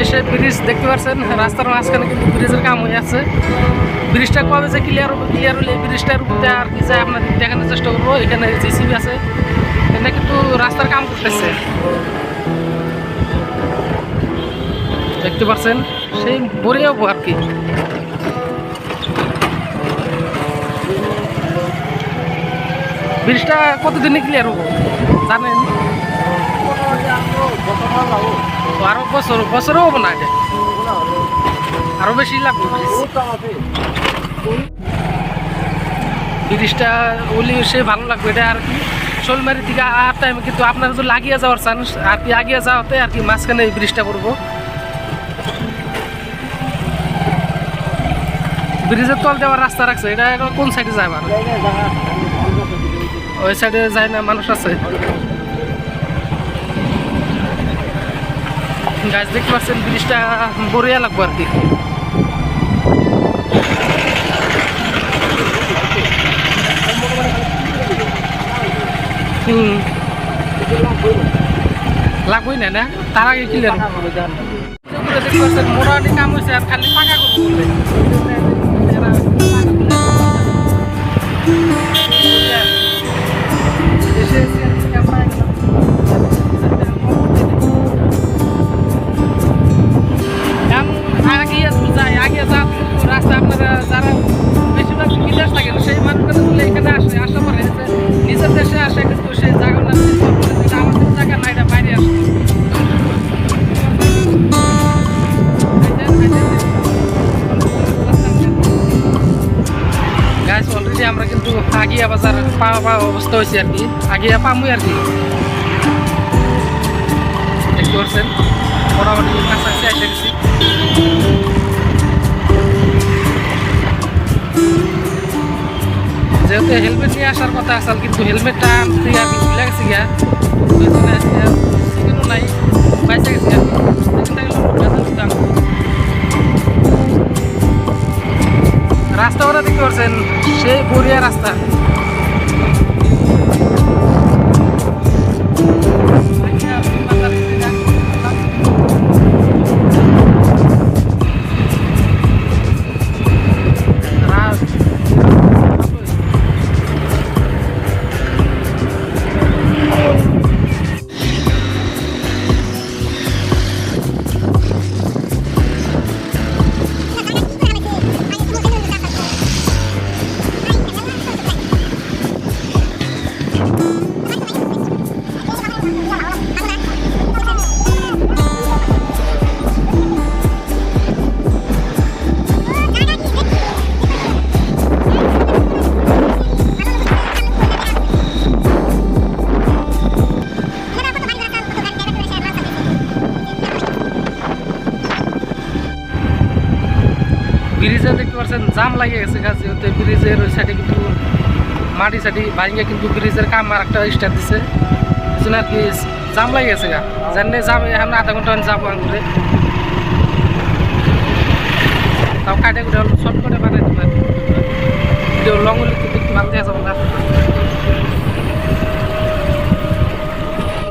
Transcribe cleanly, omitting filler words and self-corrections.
এসে ব্রিজ দেখতে পাচ্ছেন, রাস্তার মাঝখানে কিন্তু ব্রিজের কাম হয়ে আছে। ব্রিজটা কবে যে ক্লিয়ার হলে এই ব্রিজটার উপরে আর কি যায় আপনাদের দেখানোর চেষ্টা করবো। এখানে জেসিবি আছে, এখানে কিন্তু রাস্তার কাম করতেছে দেখতে পাচ্ছেন, সেই বড়িয়া আর কি। ব্রিজটা কতদিনে ক্লিয়ার হবো জানেন? আরো বছরও হবো না, এটা আরো বেশি লাগবে। ব্রিজটা ওলি সে ভালো লাগবে এটা আর কি। শোলমারি থেকে আর টাইমে কিন্তু আপনারা যদি লাগিয়ে যাওয়ার চান আর কি, আগিয়ে যাওয়াতে আর কি মাঝখানে এই ব্রিজটা করবো। ব্রিজের তল দেওয়ার রাস্তা রাখছে, এটা কোন সাইডে যায় মানুষ? ওই সাইডে যায় না, মানুষ আছে। গাছ দেখতে পাচ্ছেন, ব্রিজটা বড়িয়া লাগবো আর কি। লাগবই না, না তার আগে ক্লিয়ার দেখতে পাচ্ছেন মোটামুটি কাম হয়েছে, আর খালি পাকা করবো বলে। রাস্তা আপনারা যারা বেশিরভাগ বিদেশ থাকেন সেই মানুষগুলো এখানে আসে, আসা পরে নিজের দেশে আসে, কিন্তু সেই জায়গাটা আমাদের জায়গা না, এটা বাইরে আসে। গাছ অলরেডি আমরা কিন্তু আগিয়া বাজার পাওয়া অবস্থা হয়েছে আর কি, আগিয়া পামুই আর কি। দেখতে পাচ্ছেন মোটামুটি কাছাকাছি এসে গেছি। যেহেতু হেলমেট নিয়ে আসার কথা আসল, কিন্তু হেলমেটটা আনতে আর কি ভুলে গেছি গিয়া, সেখানেও নাই, বাইসে গেছি আর কি। রাস্তা ওরা দেখতে পাচ্ছেন, সেই বড়িয়া রাস্তা। ব্রিজে দেখতে পাচ্ছেন জাম লাগিয়ে গেছে গাছ, যেহেতু ব্রিজের ওই সাইডে কিন্তু মাটি সাইডে বাইরে কিন্তু ব্রিজের কাম আর একটা স্টার্ট দিচ্ছে, আর কি জাম লাগিয়ে গেছে গা। জানলে জাম এখন আধা ঘন্টা যাবো আঙুরে, তাও কাটে করে শর্ট করে বানাই দেবেন। লং হলে কিন্তু ভালো দেখা যাবো না।